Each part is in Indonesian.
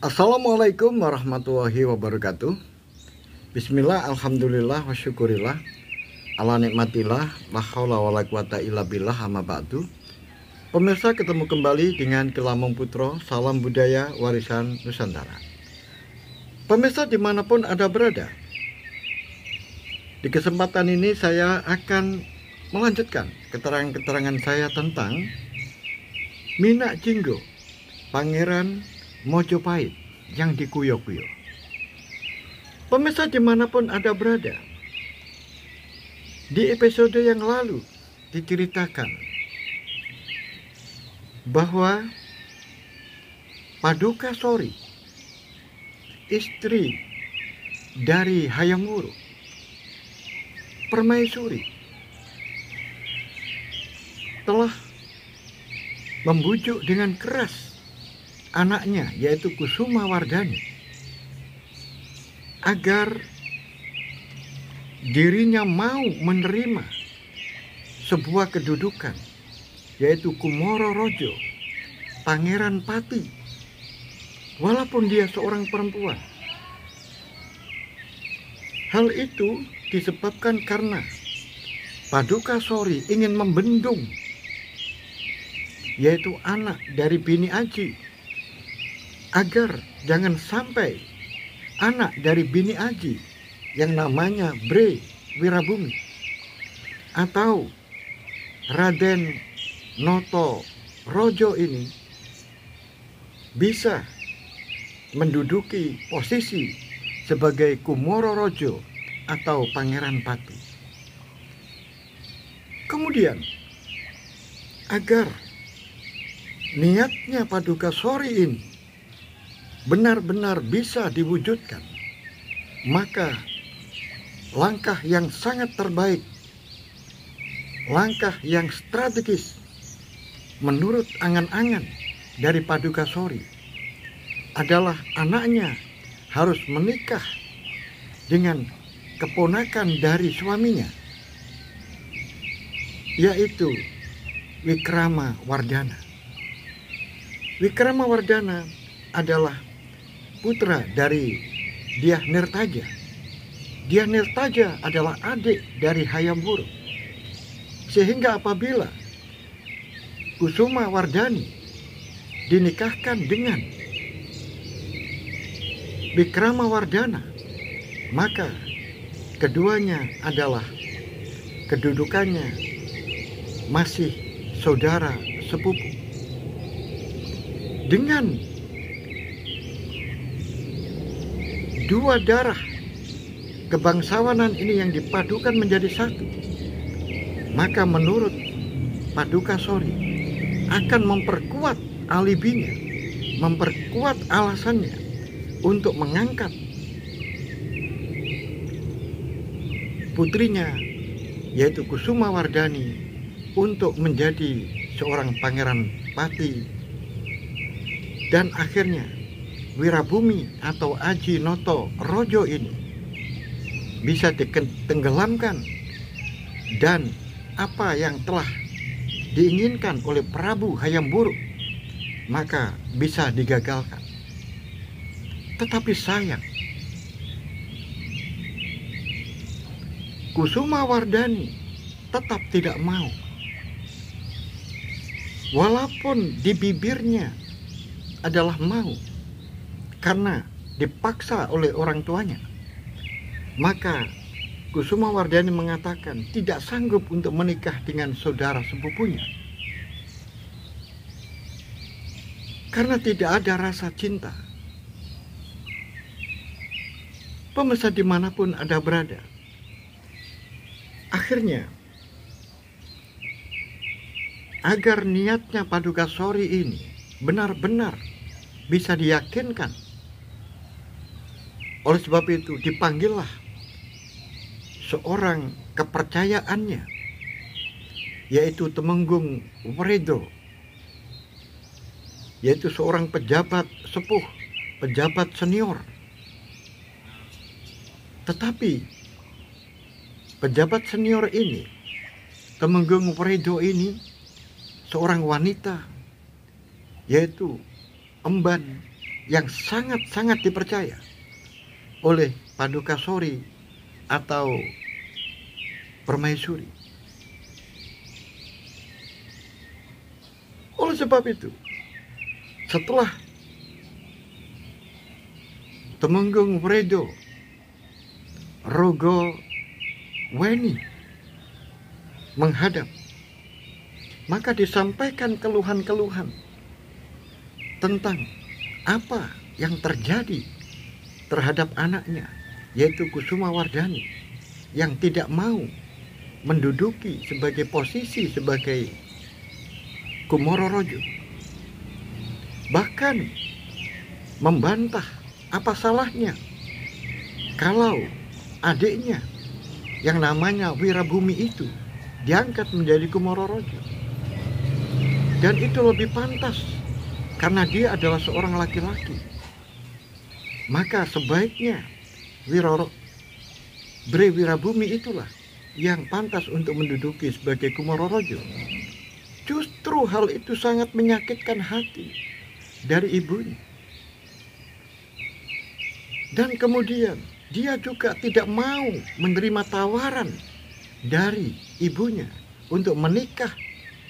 Assalamualaikum warahmatullahi wabarakatuh. Bismillah, alhamdulillah, wa syukurillah, ala nikmatillah, la haula wala quwata illa billah, amma ba'du. Pemirsa, ketemu kembali dengan Kelamong Putro, salam budaya warisan Nusantara. Pemirsa dimanapun Anda berada, di kesempatan ini saya akan melanjutkan keterangan-keterangan saya tentang Minak Jinggo, Pangeran Mojopahit yang dikuyo-kuyo. Pemirsa dimanapun Anda berada, di episode yang lalu diceritakan bahwa Paduka Sori, istri dari Hayam Wuruk, Permaisuri, telah membujuk dengan keras anaknya, yaitu Kusuma Wardhani, agar dirinya mau menerima sebuah kedudukan, yaitu Kumoro Rojo, Pangeran Pati, walaupun dia seorang perempuan. Hal itu disebabkan karena Paduka Sori ingin membendung, yaitu anak dari Bini Aji, agar jangan sampai anak dari Bini Aji yang namanya Bre Wirabumi atau Raden Noto Rojo ini bisa menduduki posisi sebagai Kumoro Rojo atau Pangeran Pati. Kemudian, agar niatnya Paduka Sori ini benar-benar bisa diwujudkan, maka langkah yang sangat terbaik, langkah yang strategis menurut angan-angan dari Paduka Sori adalah anaknya harus menikah dengan keponakan dari suaminya, yaitu Wikrama Wardhana. Wikrama Wardhana adalah putra dari Dyah Nirtaja. Dyah Nirtaja adalah adik dari Hayam Wuruk. Sehingga apabila Kusuma Wardhani dinikahkan dengan Wikrama Wardhana, maka keduanya adalah kedudukannya masih saudara sepupu. Dengan dua darah kebangsawanan ini yang dipadukan menjadi satu, maka menurut Paduka Sori akan memperkuat alibinya, memperkuat alasannya untuk mengangkat putrinya, yaitu Kusuma Wardhani, untuk menjadi seorang Pangeran Pati, dan akhirnya Wirabumi atau Aji Noto Rojo ini bisa ditenggelamkan, dan apa yang telah diinginkan oleh Prabu Hayam Wuruk maka bisa digagalkan. Tetapi sayang, Kusuma Wardhani tetap tidak mau, walaupun di bibirnya adalah mau karena dipaksa oleh orang tuanya. Maka Kusuma Wardhani mengatakan tidak sanggup untuk menikah dengan saudara sepupunya karena tidak ada rasa cinta. Pemirsa dimanapun Anda berada, akhirnya agar niatnya Paduka Sori ini benar-benar bisa diyakinkan, oleh sebab itu dipanggillah seorang kepercayaannya, yaitu Temenggung Wredo, yaitu seorang pejabat sepuh, pejabat senior. Tetapi pejabat senior ini, Temenggung Wredo ini, seorang wanita, yaitu emban yang sangat-sangat dipercaya oleh Padukasori atau Permaisuri. Oleh sebab itu, setelah Temenggung Wredo Rogoweni menghadap, maka disampaikan keluhan-keluhan tentang apa yang terjadi terhadap anaknya, yaitu Kusumawardhani, yang tidak mau menduduki sebagai posisi sebagai Kumororojo. Bahkan membantah apa salahnya kalau adiknya yang namanya Wirabumi itu diangkat menjadi Kumororojo. Dan itu lebih pantas karena dia adalah seorang laki-laki. Maka sebaiknya Bre Wirabumi itulah yang pantas untuk menduduki sebagai Kumororojo. Justru hal itu sangat menyakitkan hati dari ibunya. Dan kemudian dia juga tidak mau menerima tawaran dari ibunya untuk menikah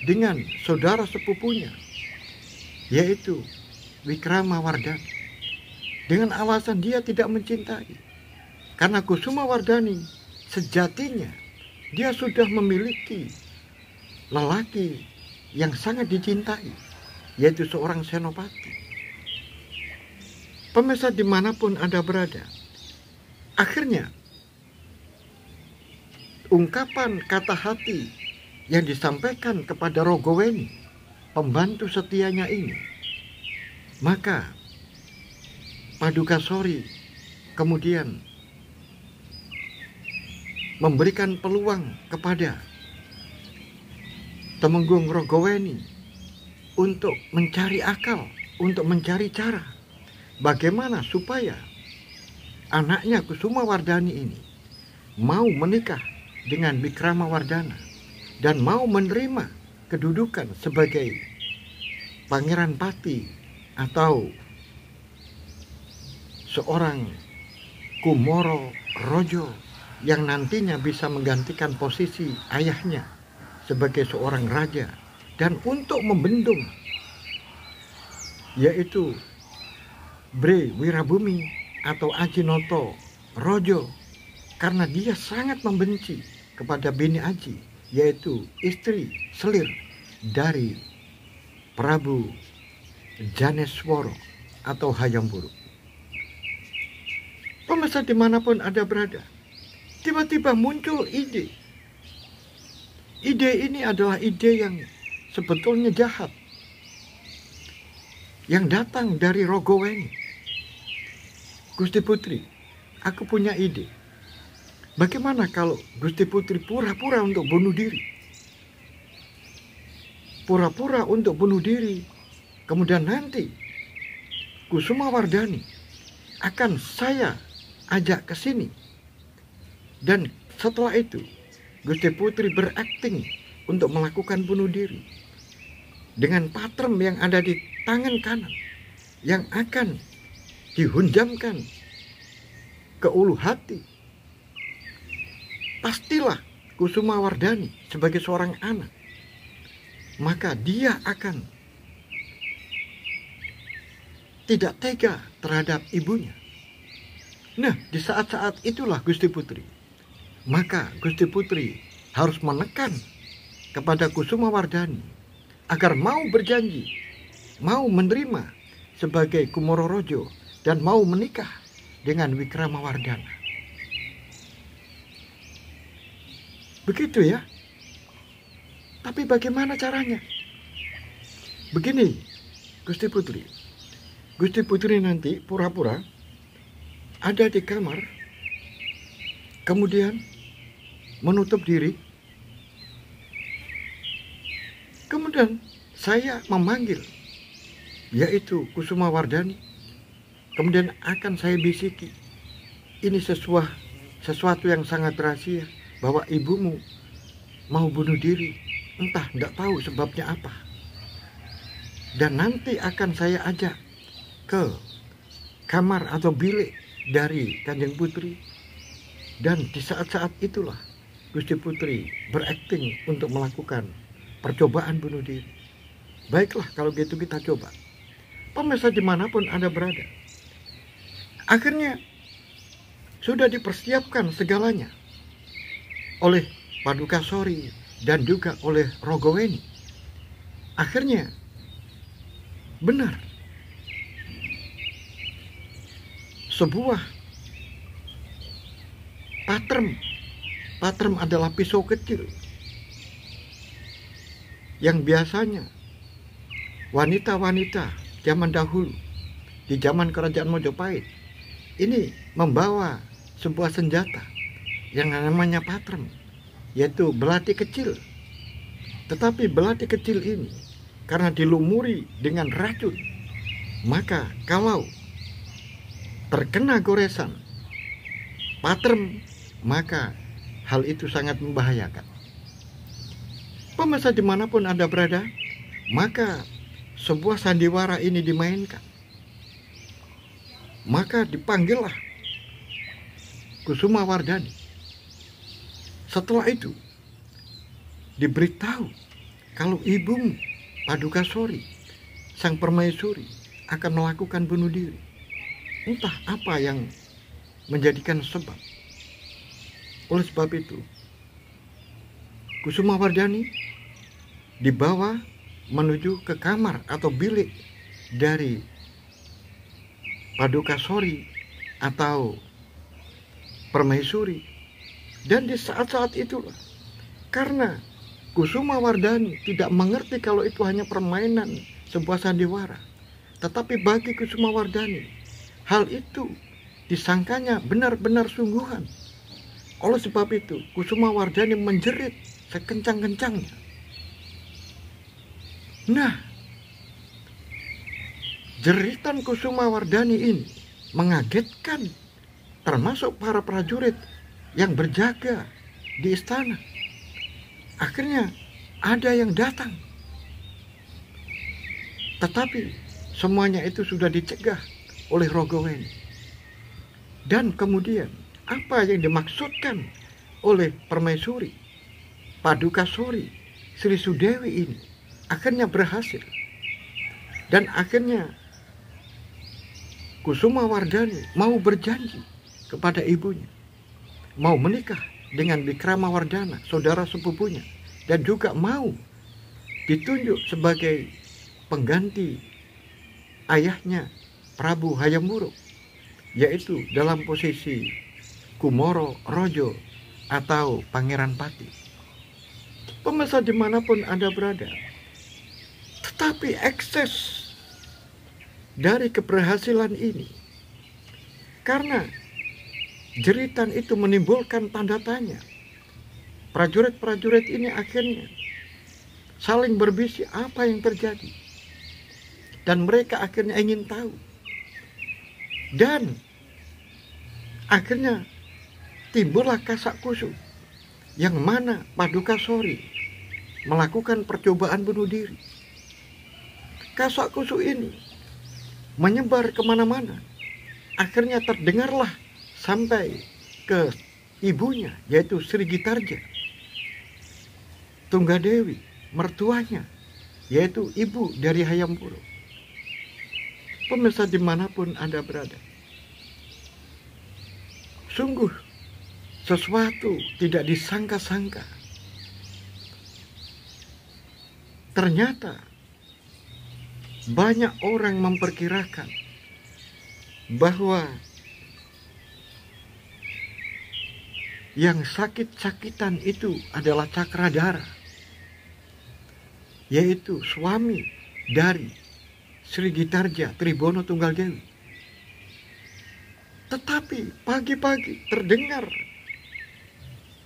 dengan saudara sepupunya, yaitu Wikramawardhana, dengan alasan dia tidak mencintai. Karena Kusumawardhani sejatinya dia sudah memiliki lelaki yang sangat dicintai, yaitu seorang senopati. Pemirsa dimanapun Anda berada, akhirnya ungkapan kata hati yang disampaikan kepada Rogoweni, pembantu setianya ini, maka Padukasori kemudian memberikan peluang kepada Temenggung Rogoweni untuk mencari akal, untuk mencari cara bagaimana supaya anaknya Kusumawardhani ini mau menikah dengan Wikramawardhana dan mau menerima kedudukan sebagai Pangeran Pati atau seorang Kumororojo yang nantinya bisa menggantikan posisi ayahnya sebagai seorang raja, dan untuk membendung yaitu Bre Wirabumi atau Ajinoto Rojo, karena dia sangat membenci kepada Bini Aji, yaitu istri selir dari Prabu Janesworo atau Hayam Wuruk. Pemirsa dimanapun Anda berada, tiba-tiba muncul ide. Ide ini adalah ide yang sebetulnya jahat, yang datang dari Rogoweni. Gusti Putri, aku punya ide. Bagaimana kalau Gusti Putri pura-pura untuk bunuh diri? Pura-pura untuk bunuh diri. Kemudian nanti Kusumawardhani akan saya ajak ke sini. Dan setelah itu Gusti Putri berakting untuk melakukan bunuh diri dengan patrem yang ada di tangan kanan yang akan dihunjamkan ke ulu hati. Pastilah Kusumawardhani sebagai seorang anak, maka dia akan tidak tega terhadap ibunya. Nah, di saat-saat itulah Gusti Putri, maka Gusti Putri harus menekan kepada Kusumawardhani agar mau berjanji, mau menerima sebagai Kumororojo dan mau menikah dengan Wikramawardhana. Begitu ya. Tapi bagaimana caranya? Begini, Gusti Putri. Gusti Putri nanti pura-pura ada di kamar, kemudian menutup diri. Kemudian saya memanggil, yaitu Kusumawardhani. Kemudian akan saya bisiki, ini sesuatu yang sangat rahasia, bahwa ibumu mau bunuh diri, entah tidak tahu sebabnya apa. Dan nanti akan saya ajak ke kamar atau bilik dari Kanjeng Putri. Dan di saat-saat itulah Gusti Putri berakting untuk melakukan percobaan bunuh diri. Baiklah, kalau gitu kita coba. Pemirsa dimanapun Anda berada, akhirnya sudah dipersiapkan segalanya oleh Paduka Sori dan juga oleh Rogoweni. Akhirnya benar, sebuah patrem adalah pisau kecil yang biasanya wanita-wanita zaman dahulu di zaman kerajaan Mojopahit ini membawa sebuah senjata yang namanya patrem, yaitu belati kecil. Tetapi belati kecil ini karena dilumuri dengan racun, maka kalau terkena goresan patrem, maka hal itu sangat membahayakan. Pemirsa dimanapun Anda berada, maka sebuah sandiwara ini dimainkan. Maka dipanggillah Kusuma Wardani. Setelah itu diberitahu kalau ibumu Paduka Sori, sang permaisuri, akan melakukan bunuh diri. Entah apa yang menjadikan sebab. Oleh sebab itu, Kusuma Wardani dibawa menuju ke kamar atau bilik dari Paduka Sori atau permaisuri. Dan di saat-saat itulah, karena Kusuma Wardani tidak mengerti kalau itu hanya permainan sebuah sandiwara, tetapi bagi Kusuma Wardani hal itu disangkanya benar-benar sungguhan. Oleh sebab itu, Kusuma Wardani menjerit sekencang-kencangnya. Nah, jeritan Kusuma Wardani ini mengagetkan termasuk para prajurit yang berjaga di istana. Akhirnya ada yang datang. Tetapi semuanya itu sudah dicegah oleh Rogoweni. Dan kemudian apa yang dimaksudkan oleh permaisuri Paduka Sori Sri Sudewi ini akhirnya berhasil. Dan akhirnya Kusuma Wardani mau berjanji kepada ibunya, mau menikah dengan Wikrama Wardana, saudara sepupunya, dan juga mau ditunjuk sebagai pengganti ayahnya Prabu Hayam Wuruk, yaitu dalam posisi Kumoro Rojo atau Pangeran Pati. Pemirsa dimanapun Anda berada, tetapi ekses dari keberhasilan ini, karena jeritan itu menimbulkan tanda tanya, prajurit-prajurit ini akhirnya saling berbisik apa yang terjadi, dan mereka akhirnya ingin tahu. Dan akhirnya timbullah kasak kusuk, yang mana Paduka Sori melakukan percobaan bunuh diri. Kasak kusuk ini menyebar kemana-mana. Akhirnya terdengarlah sampai ke ibunya, yaitu Sri Gitarja Tunggadewi, mertuanya, yaitu ibu dari Hayam Wuruk. Pemirsa dimanapun Anda berada, sungguh sesuatu tidak disangka-sangka. Ternyata banyak orang memperkirakan bahwa yang sakit-sakitan itu adalah Cakradhara, yaitu suami dari Sri Gitarja Tribono Tunggal Dewi. Tetapi pagi-pagi terdengar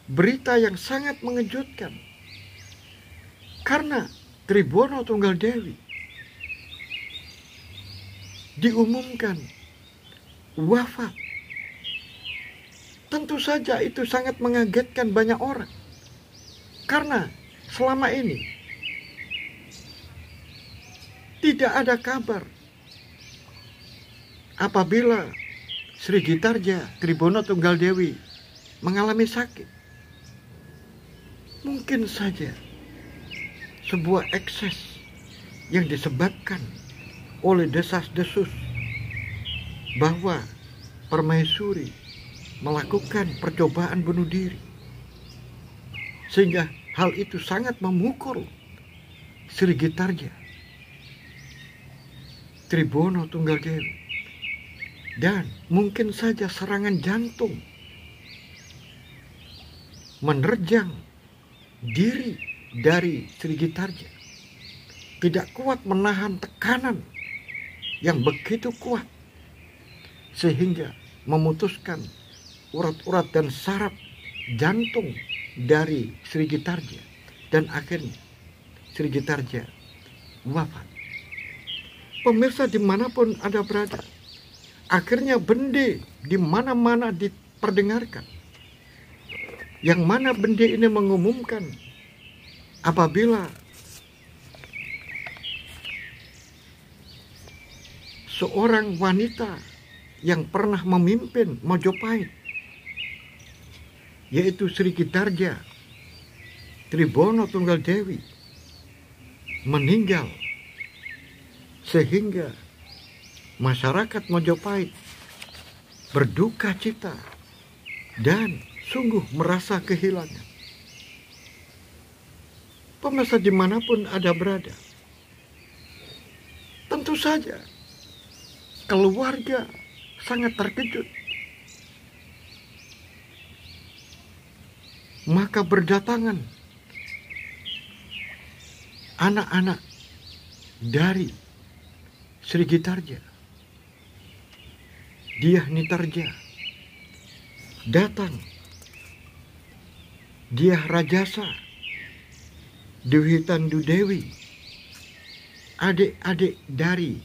berita yang sangat mengejutkan, karena Tribono Tunggal Dewi diumumkan wafat. Tentu saja itu sangat mengagetkan banyak orang, karena selama ini tidak ada kabar apabila Sri Gitarja Tribono Tunggal Dewi mengalami sakit, mungkin saja sebuah ekses yang disebabkan oleh desas-desus bahwa permaisuri melakukan percobaan bunuh diri, sehingga hal itu sangat memukul Sri Gitarja Tribono Tunggal Dewi, dan mungkin saja serangan jantung menerjang diri dari Sri Gitarja, tidak kuat menahan tekanan yang begitu kuat sehingga memutuskan urat-urat dan saraf jantung dari Sri Gitarja, dan akhirnya Sri Gitarja wafat. Pemirsa dimanapun Anda berada, akhirnya bende di mana-mana diperdengarkan. Yang mana bende ini mengumumkan apabila seorang wanita yang pernah memimpin Mojopahit, yaitu Sri Gitarja Tribono Tunggal Dewi, meninggal, sehingga masyarakat Mojopahit berduka cita dan sungguh merasa kehilangan. Pemirsa dimanapun Anda berada, tentu saja keluarga sangat terkejut. Maka berdatangan anak-anak dari Sri Gitarja, Dyah Nitarja, datang. Dyah Rajasa, Dewi Tandu Dewi, adik-adik dari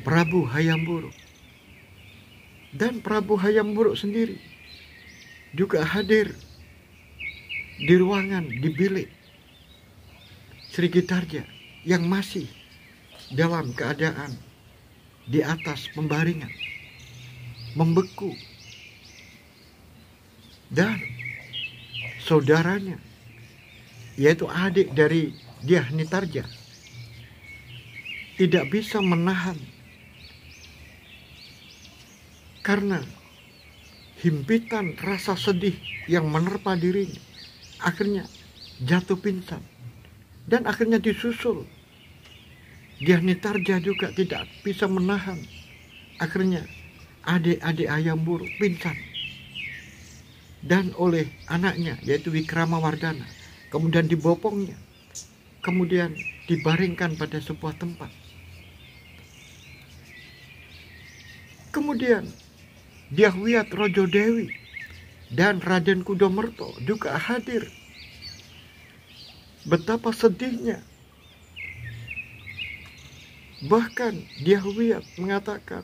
Prabu Hayam Wuruk, dan Prabu Hayam Wuruk sendiri juga hadir di ruangan, di bilik Sri Gitarja yang masih dalam keadaan di atas pembaringan, membeku. Dan saudaranya, yaitu adik dari Dyah Nitarja, tidak bisa menahan karena himpitan rasa sedih yang menerpa dirinya. Akhirnya jatuh pingsan, dan akhirnya disusul Dyah Nitarja juga tidak bisa menahan. Akhirnya adik-adik Hayam Wuruk pingsan, dan oleh anaknya yaitu Wikramawardhana kemudian dibopongnya, kemudian dibaringkan pada sebuah tempat. Kemudian Dyah Wiyat Rojo Dewi dan Raden Kudomerto juga hadir. Betapa sedihnya. Bahkan Dyah Wiyat mengatakan,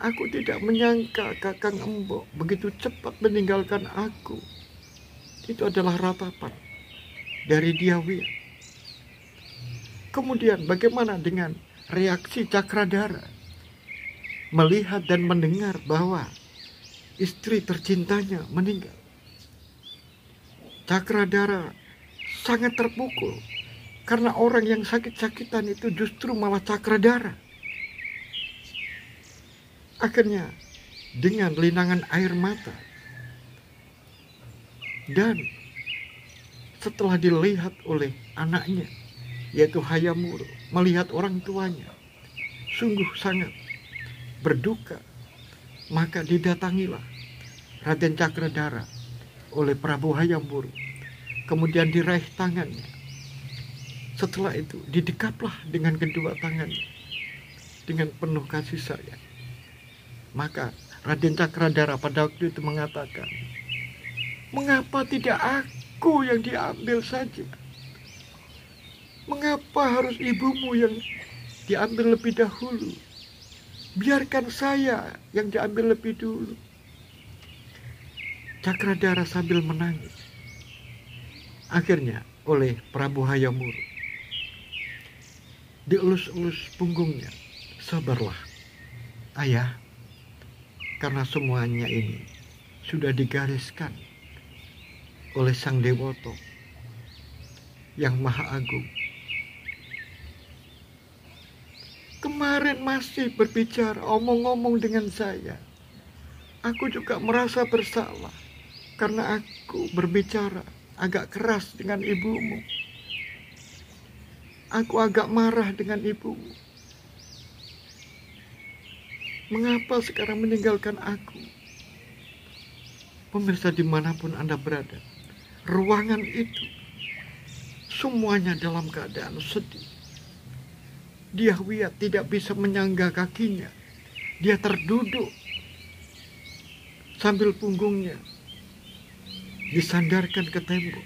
"Aku tidak menyangka Kakang Embok begitu cepat meninggalkan aku." Itu adalah ratapan dari Dyah Wiyat. Kemudian bagaimana dengan reaksi Cakradhara melihat dan mendengar bahwa istri tercintanya meninggal? Cakradhara sangat terpukul, karena orang yang sakit-sakitan itu justru malah Cakradhara. Akhirnya dengan linangan air mata, dan setelah dilihat oleh anaknya yaitu Hayam Wuruk, melihat orang tuanya sungguh sangat berduka, maka didatangilah Raden Cakradhara oleh Prabu Hayam Wuruk, kemudian diraih tangannya. Setelah itu didekaplah dengan kedua tangannya dengan penuh kasih sayang. Maka Raden Cakradhara pada waktu itu mengatakan, "Mengapa tidak aku yang diambil saja? Mengapa harus ibumu yang diambil lebih dahulu? Biarkan saya yang diambil lebih dulu." Cakradhara sambil menangis. Akhirnya oleh Prabu Hayam Wuruk dielus-elus punggungnya, "Sabarlah, Ayah, karena semuanya ini sudah digariskan oleh Sang Dewoto yang Maha Agung. Kemarin masih berbicara, omong-omong dengan saya. Aku juga merasa bersalah karena aku berbicara agak keras dengan ibumu. Aku agak marah dengan ibumu. Mengapa sekarang meninggalkan aku? Pemirsa dimanapun Anda berada, ruangan itu semuanya dalam keadaan sedih. Diahwiyat tidak bisa menyangga kakinya. Dia terduduk sambil punggungnya disandarkan ke tembok.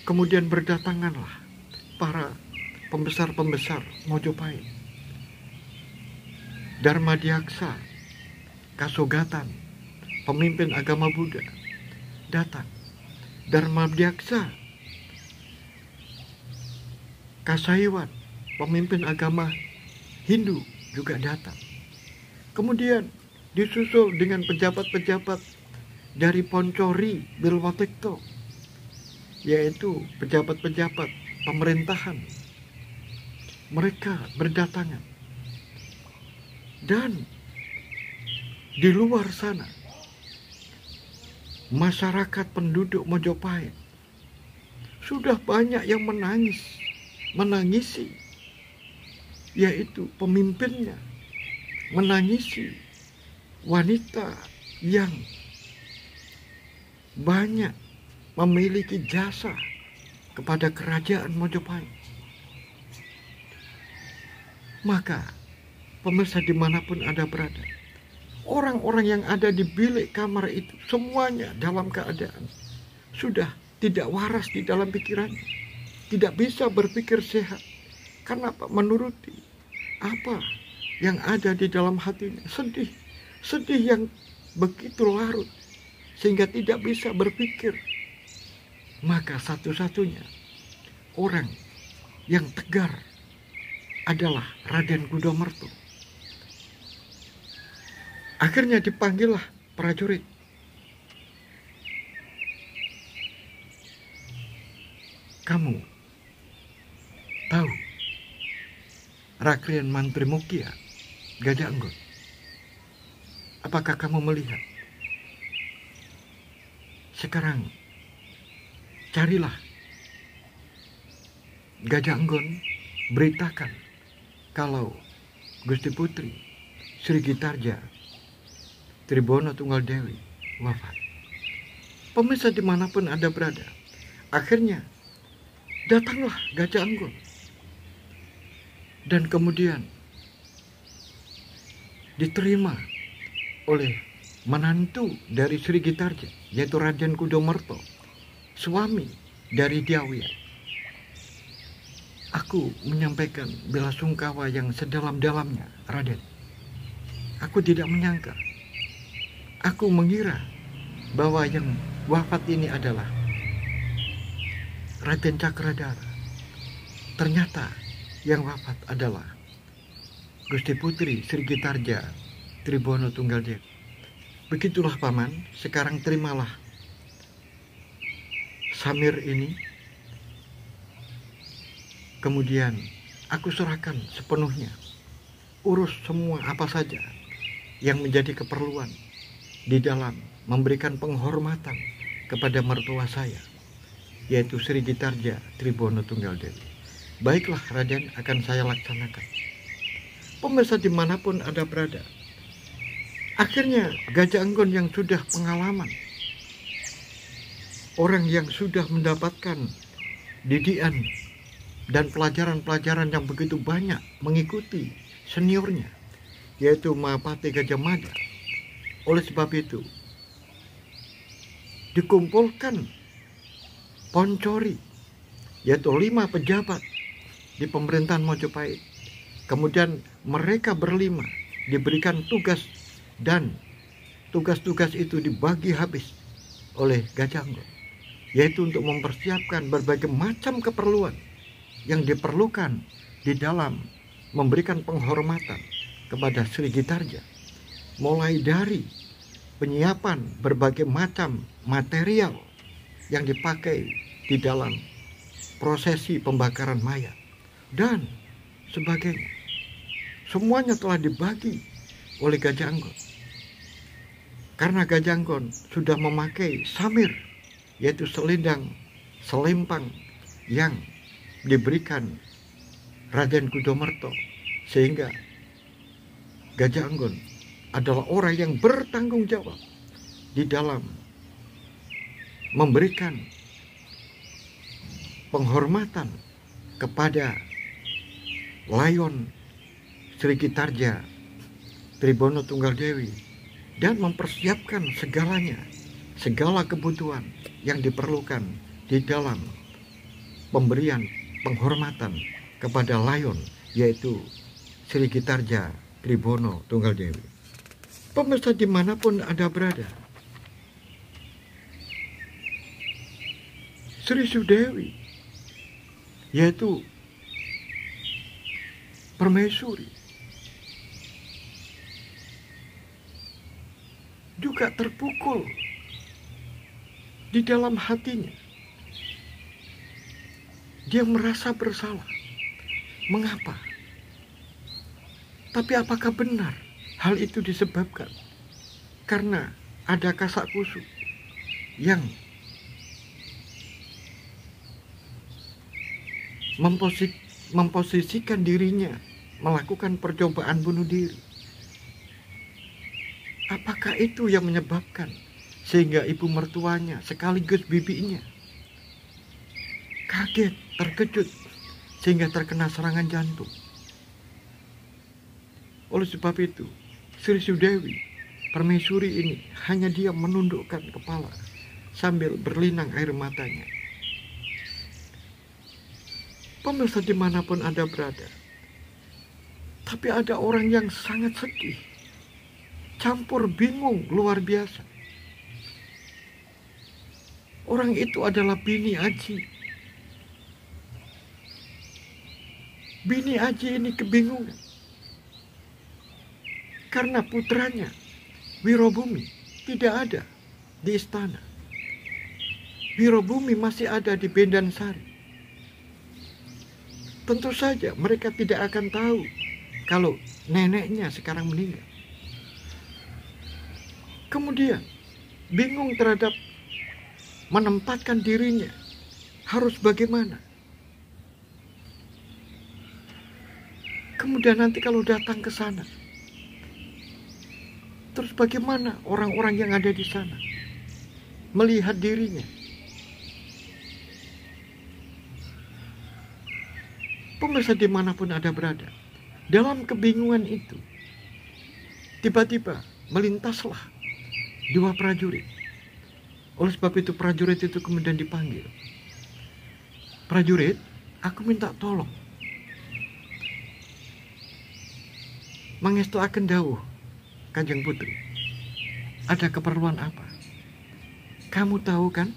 Kemudian berdatanganlah para pembesar-pembesar Mojopahit. Darmadiaksa, Kasogatan, pemimpin agama Buddha, datang. Darmadiaksa, Kasaiwan, pemimpin agama Hindu, juga datang. Kemudian disusul dengan pejabat-pejabat dari Poncori Bilwatekto, yaitu pejabat-pejabat pemerintahan. Mereka berdatangan. Dan di luar sana, masyarakat penduduk Mojopahit sudah banyak yang menangisi, yaitu pemimpinnya, menangisi wanita yang banyak memiliki jasa kepada kerajaan Mojopahit. Maka pemirsa dimanapun Anda berada, orang-orang yang ada di bilik kamar itu semuanya dalam keadaan sudah tidak waras di dalam pikirannya, tidak bisa berpikir sehat. Karena apa? Menuruti apa yang ada di dalam hatinya, sedih yang begitu larut sehingga tidak bisa berpikir. Maka satu-satunya orang yang tegar adalah Raden Kudomerto. Akhirnya dipanggillah prajurit. Kamu tahu Rakrian Mantri Mukia Gajah Enggon? Apakah kamu melihat? Sekarang carilah Gajah Enggon, beritakan kalau Gusti Putri Sri Gitarja Tribono Tunggal Dewi wafat. Pemirsa dimanapun Anda berada, akhirnya datanglah Gajah Enggon. Dan kemudian diterima oleh menantu dari Sri Gitarja, yaitu Raden Kudomerto, suami dari Diahwiyat. Aku menyampaikan bela sungkawa yang sedalam-dalamnya, Raden. Aku tidak menyangka. Aku mengira bahwa yang wafat ini adalah Raden Cakradara. Ternyata yang wafat adalah Gusti Putri Sri Gitarja Tribono Tunggal Dewi. Begitulah Paman, sekarang terimalah Samir ini. Kemudian aku serahkan sepenuhnya. Urus semua apa saja yang menjadi keperluan di dalam memberikan penghormatan kepada mertua saya, yaitu Sri Gitarja Tribono Tunggal Dewi. Baiklah Raden, akan saya laksanakan. Pemirsa dimanapun Anda berada, akhirnya Gajah Enggon yang sudah pengalaman, orang yang sudah mendapatkan didikan dan pelajaran-pelajaran yang begitu banyak mengikuti seniornya, yaitu Mahapati Gajah Mada. Oleh sebab itu dikumpulkan Poncori, yaitu 5 pejabat di pemerintahan Mojopahit. Kemudian mereka berlima diberikan tugas, dan tugas-tugas itu dibagi habis oleh Gajah Enggon, yaitu untuk mempersiapkan berbagai macam keperluan yang diperlukan di dalam memberikan penghormatan kepada Sri Gitarja, mulai dari penyiapan berbagai macam material yang dipakai di dalam prosesi pembakaran mayat dan sebagainya. Semuanya telah dibagi oleh Gajah Anggon. Karena Gajah Anggon sudah memakai samir, yaitu selempang yang diberikan Raden Kudomerto, sehingga Gajah Anggon adalah orang yang bertanggung jawab di dalam memberikan penghormatan kepada Layon Sri Gitarja Tribono Tunggal Dewi dan mempersiapkan segalanya, segala kebutuhan yang diperlukan di dalam pemberian penghormatan kepada Layon, yaitu Sri Gitarja Tribono Tunggal Dewi. Pemirsa dimanapun Anda berada, Sri Sudewi, yaitu Permaisuri, juga terpukul di dalam hatinya. Dia merasa bersalah. Mengapa? Tapi apakah benar hal itu disebabkan karena ada kasak kusuk yang memposisikan dirinya melakukan percobaan bunuh diri? Apakah itu yang menyebabkan sehingga ibu mertuanya sekaligus bibinya kaget, terkejut, sehingga terkena serangan jantung? Oleh sebab itu, Sri Sudewi Permaisuri ini hanya dia menundukkan kepala sambil berlinang air matanya. Pemirsa dimanapun Anda berada, tapi ada orang yang sangat sedih, campur bingung luar biasa. Orang itu adalah Bini Aji. Bini Aji ini kebingungan karena putranya Wirobumi tidak ada di istana. Wirobumi masih ada di Bendansari. Tentu saja mereka tidak akan tahu kalau neneknya sekarang meninggal. Kemudian bingung terhadap menempatkan dirinya harus bagaimana. Kemudian nanti kalau datang ke sana, terus bagaimana orang-orang yang ada di sana melihat dirinya? Pemirsa dimanapun Anda berada, dalam kebingungan itu, tiba-tiba melintaslah dua prajurit. Oleh sebab itu prajurit itu kemudian dipanggil. Prajurit, aku minta tolong. Mangestuaken dawuh Kanjeng Putri. Ada keperluan apa? Kamu tahu kan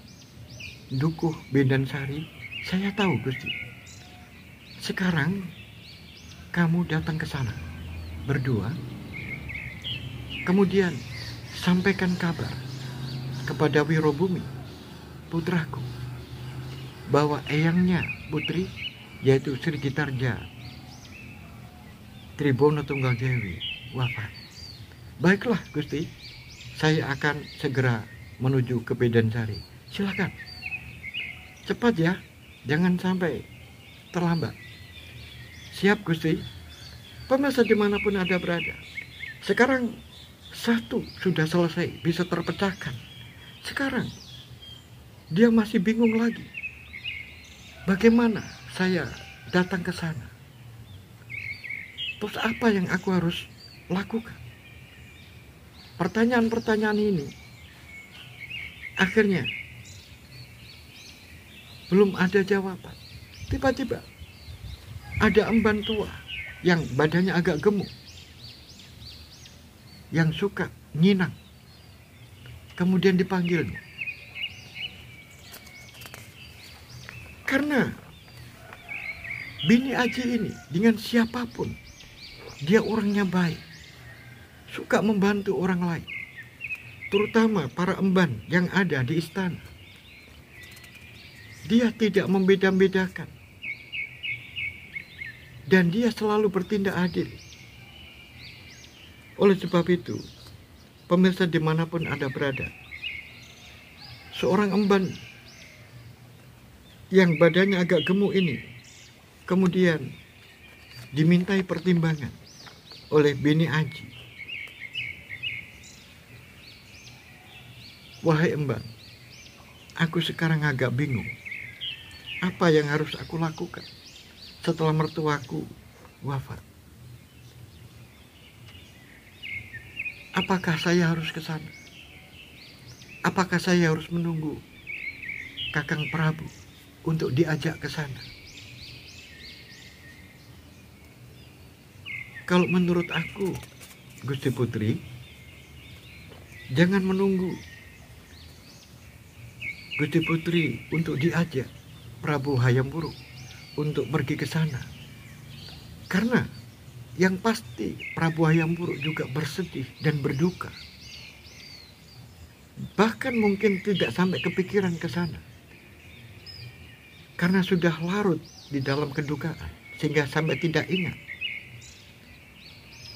Dukuh Bendansari? Saya tahu, Gusti. Sekarang kamu datang ke sana berdua. Kemudian sampaikan kabar kepada Wirobumi, putraku, bahwa eyangnya putri, yaitu Sri Gitarja Tribono Tunggal Dewi, wafat. Baiklah, Gusti, saya akan segera menuju ke Bendansari. Silakan, cepat ya, jangan sampai terlambat. Siap, Gusti. Pemirsa dimanapun Anda berada, sekarang satu sudah selesai, bisa terpecahkan. Sekarang dia masih bingung lagi. Bagaimana saya datang ke sana? Terus apa yang aku harus lakukan? Pertanyaan-pertanyaan ini akhirnya belum ada jawaban. Tiba-tiba ada emban tua yang badannya agak gemuk, yang suka nyinang. Kemudian dipanggilnya. Karena Bini Aji ini dengan siapapun Dia orangnya baik, suka membantu orang lain, terutama para emban yang ada di istana. Dia tidak membeda-bedakan, dan dia selalu bertindak adil. Oleh sebab itu, pemirsa dimanapun Anda berada, seorang emban yang badannya agak gemuk ini kemudian dimintai pertimbangan oleh Bini Aji. Wahai emban, aku sekarang agak bingung. Apa yang harus aku lakukan setelah mertuaku wafat? Apakah saya harus ke sana? Apakah saya harus menunggu Kakang Prabu untuk diajak ke sana? Kalau menurut aku, Gusti Putri, jangan menunggu Gusti Putri untuk diajak Prabu Hayam Wuruk untuk pergi ke sana. Karena yang pasti Prabu Hayam Wuruk juga bersedih dan berduka. Bahkan mungkin tidak sampai kepikiran ke sana. Karena sudah larut di dalam kedukaan sehingga sampai tidak ingat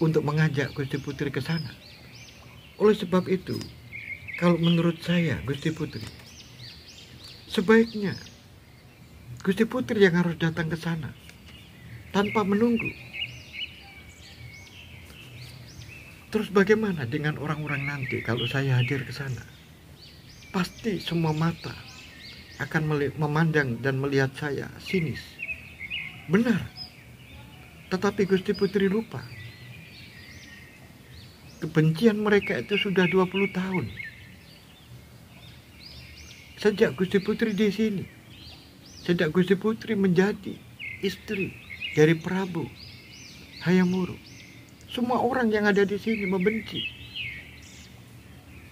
untuk mengajak Gusti Putri ke sana. Oleh sebab itu, kalau menurut saya Gusti Putri, sebaiknya Gusti Putri yang harus datang ke sana tanpa menunggu. Terus bagaimana dengan orang-orang nanti kalau saya hadir ke sana? Pasti semua mata akan memandang dan melihat saya sinis. Benar. Tetapi Gusti Putri lupa. Kebencian mereka itu sudah 20 tahun. Sejak Gusti Putri di sini. Sejak Gusti Putri menjadi istri dari Prabu Hayam Wuruk, semua orang yang ada di sini membenci.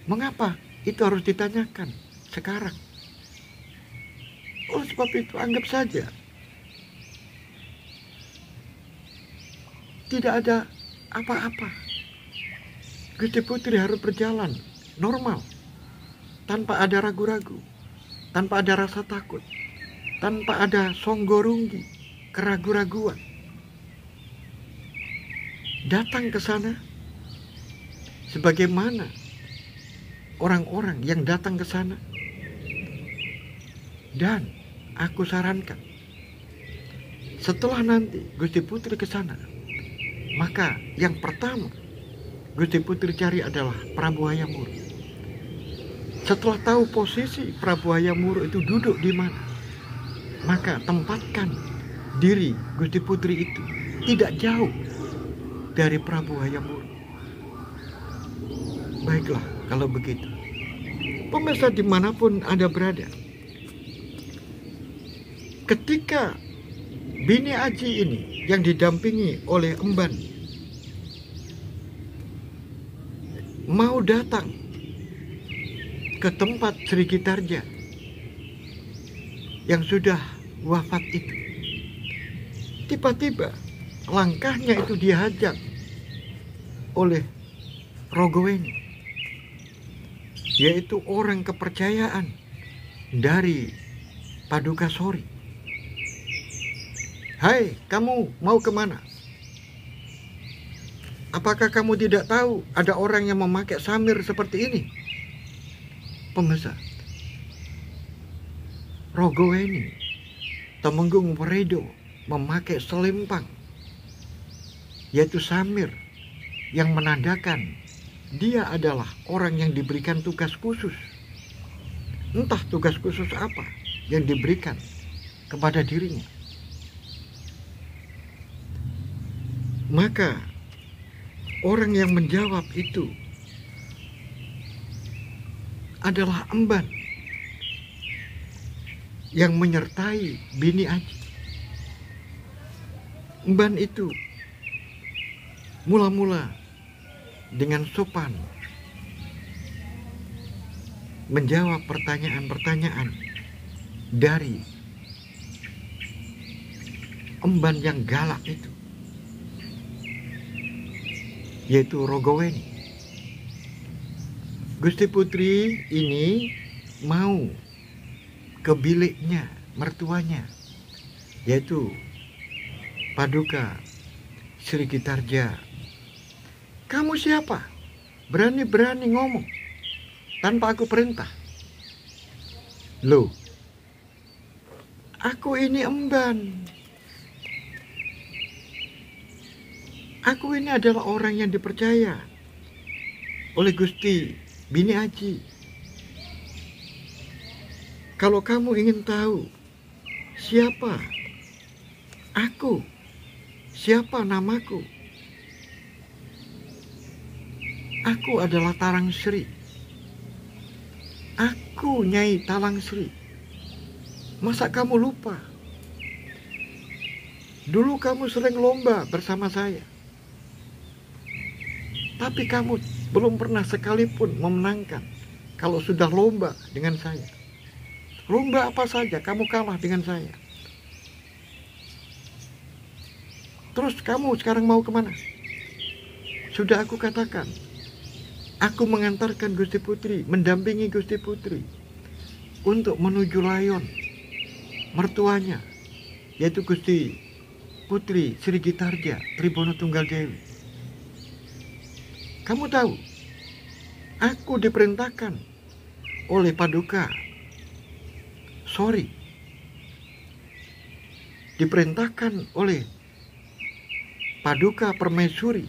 Mengapa? Itu harus ditanyakan sekarang. Oleh sebab itu, anggap saja tidak ada apa-apa. Gusti Putri harus berjalan normal, tanpa ada ragu-ragu, tanpa ada rasa takut, tanpa ada songgorunggi, keraguan-raguan. Datang ke sana sebagaimana orang-orang yang datang ke sana. Dan aku sarankan, setelah nanti Gusti Putri ke sana, maka yang pertama Gusti Putri cari adalah Prabu Hayam Wuruk. Setelah tahu posisi Prabu Hayam Wuruk itu duduk di mana, maka tempatkan diri Gusti Putri itu tidak jauh dari Prabu Hayam Wuruk. Baiklah kalau begitu. Pemirsa dimanapun Anda berada, ketika Bini Aji ini yang didampingi oleh emban mau datang ke tempat Sri Gitarja yang sudah wafat itu, tiba-tiba langkahnya itu dihajar oleh Rogoweni, yaitu orang kepercayaan dari Paduka Sori. Hai, kamu mau kemana? Apakah kamu tidak tahu ada orang yang memakai samir seperti ini? Pemirsa, Rogoweni, Temenggung Weredo memakai selempang, yaitu samir, yang menandakan dia adalah orang yang diberikan tugas khusus. Entah tugas khusus apa yang diberikan kepada dirinya. Maka orang yang menjawab itu adalah emban yang menyertai Bini Aji. Emban itu mula-mula dengan sopan menjawab pertanyaan-pertanyaan dari emban yang galak itu. yaitu Rogoweni. Gusti Putri ini mau ke biliknya mertuanya, yaitu Paduka Sri Gitarja. Kamu siapa? Berani-berani ngomong tanpa aku perintah. Loh, aku ini emban. Aku ini adalah orang yang dipercaya oleh Gusti Bini Aji. Kalau kamu ingin tahu siapa aku, siapa namaku, aku adalah Talang Sri. Aku Nyai Talang Sri. Masa kamu lupa? Dulu kamu sering lomba bersama saya, tapi kamu belum pernah sekalipun memenangkan kalau sudah lomba dengan saya. Lomba apa saja kamu kalah dengan saya. Terus kamu sekarang mau kemana? Sudah aku katakan, aku mengantarkan Gusti Putri, mendampingi Gusti Putri untuk menuju Layon mertuanya, yaitu Gusti Putri Sri Gitarja Tribono Tunggal Dewi. Kamu tahu, aku diperintahkan oleh Paduka Sori, diperintahkan oleh Paduka Permaisuri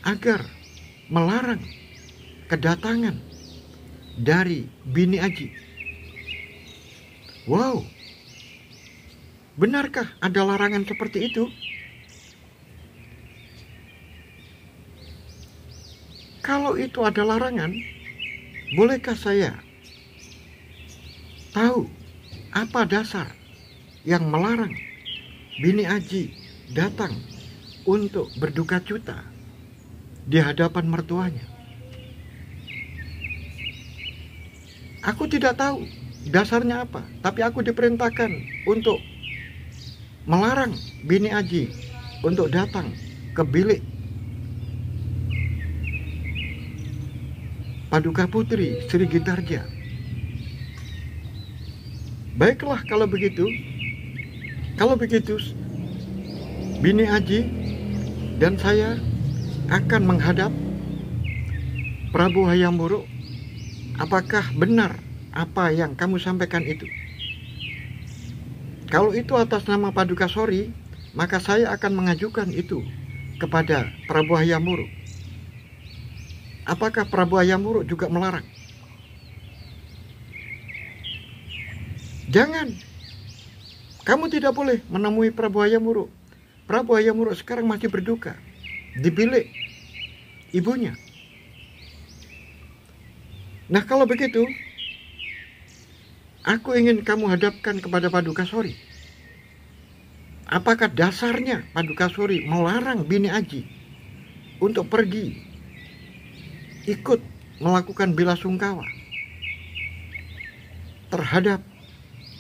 agar melarang kedatangan dari Bini Aji. Wow, benarkah ada larangan seperti itu? Kalau itu ada larangan, bolehkah saya tahu apa dasar yang melarang Bini Aji datang untuk berduka cita di hadapan mertuanya? Aku tidak tahu dasarnya apa, tapi aku diperintahkan untuk melarang Bini Aji untuk datang ke bilik Paduka Putri Sri Gitarja. Baiklah kalau begitu. Kalau begitu, Bini Aji dan saya akan menghadap Prabu Hayam Wuruk. Apakah benar apa yang kamu sampaikan itu? Kalau itu atas nama Paduka Sori, maka saya akan mengajukan itu kepada Prabu Hayam Wuruk. Apakah Prabu Hayam Wuruk juga melarang? Jangan. Kamu tidak boleh menemui Prabu Hayam Wuruk. Prabu Hayam Wuruk sekarang masih berduka di bilik ibunya. Nah, kalau begitu, aku ingin kamu hadapkan kepada Paduka Sori. Apakah dasarnya Paduka Sori melarang Bini Aji untuk pergi ikut melakukan bela sungkawa terhadap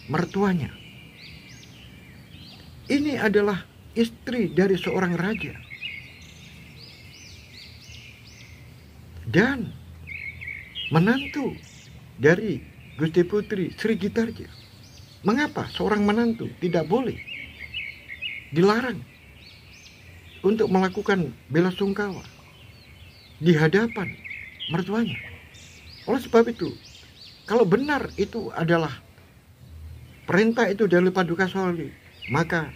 mertuanya? Ini adalah istri dari seorang raja dan menantu dari Gusti Putri Sri Gitarja. Mengapa seorang menantu tidak boleh dilarang untuk melakukan bela sungkawa di hadapan mertuanya? Oleh sebab itu, kalau benar itu adalah perintah itu dari Paduka Sori, maka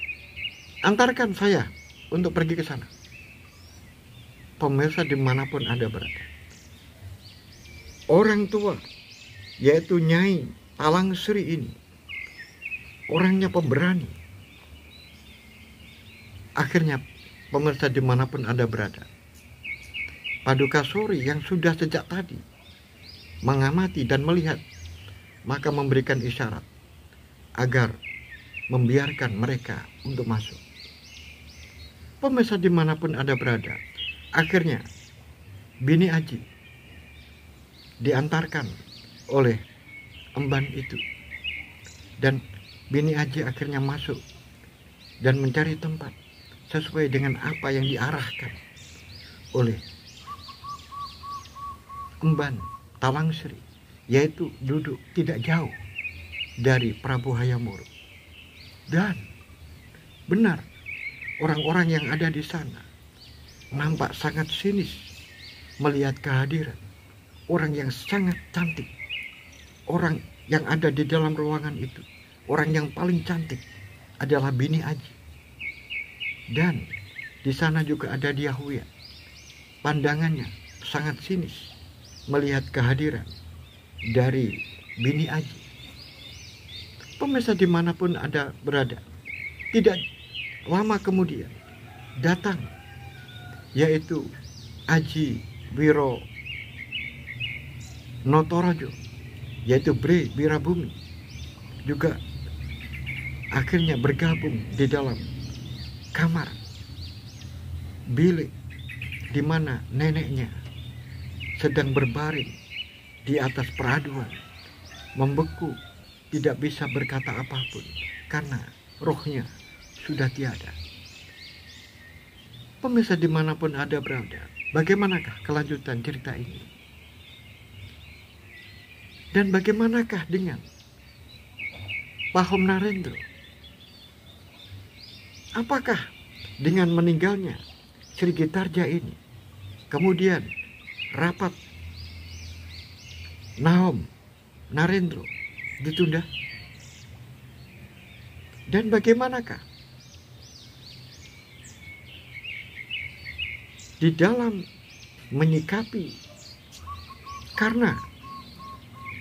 antarkan saya untuk pergi ke sana. Pemirsa dimanapun Anda berada, orang tua yaitu Nyai Talang Sri ini orangnya pemberani. Akhirnya pemirsa dimanapun Anda berada, Paduka Sori yang sudah sejak tadi mengamati dan melihat, maka memberikan isyarat agar membiarkan mereka untuk masuk. Pemirsa dimanapun Anda berada, akhirnya Bini Aji diantarkan oleh emban itu, dan Bini Aji akhirnya masuk dan mencari tempat sesuai dengan apa yang diarahkan oleh emban Talang Sri, yaitu duduk tidak jauh dari Prabu Hayam Wuruk. Dan benar, orang-orang yang ada di sana nampak sangat sinis melihat kehadiran orang yang sangat cantik. Orang yang ada di dalam ruangan itu, orang yang paling cantik adalah Bini Aji. Dan di sana juga ada Diahwiyah. Pandangannya sangat sinis melihat kehadiran dari Bini Aji. Pemirsa dimanapun Anda berada, tidak lama kemudian datang, yaitu Aji Wiro Notorojo, yaitu Bre Wirabumi, juga akhirnya bergabung di dalam kamar bilik di mana neneknya sedang berbaring di atas peraduan, membeku, tidak bisa berkata apapun karena rohnya sudah tiada. Pemirsa dimanapun Anda berada, bagaimanakah kelanjutan cerita ini? Dan bagaimanakah dengan Pahom Narendra? Apakah dengan meninggalnya Sri Gitarja ini, kemudian rapat Nahom Narendra ditunda? Dan bagaimanakah di dalam menyikapi, karena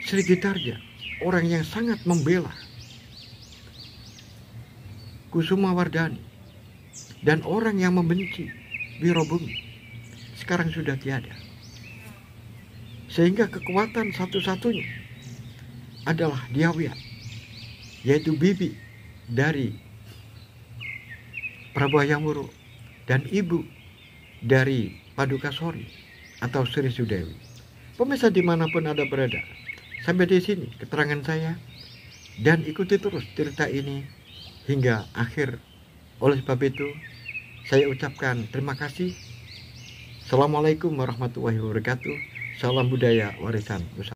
Sri Gitarja orang yang sangat membela Kusuma Wardani, dan orang yang membenci Wirabumi sekarang sudah tiada, sehingga kekuatan satu-satunya adalah Diahwiyah, yaitu bibi dari Prabu Hayam Wuruk dan ibu dari Padukasori atau Sri Sudewi. Pemirsa dimanapun Anda berada, sampai di sini keterangan saya, dan ikuti terus cerita ini hingga akhir. Oleh sebab itu, saya ucapkan terima kasih. Assalamualaikum warahmatullahi wabarakatuh. Salam budaya warisan Nusantara.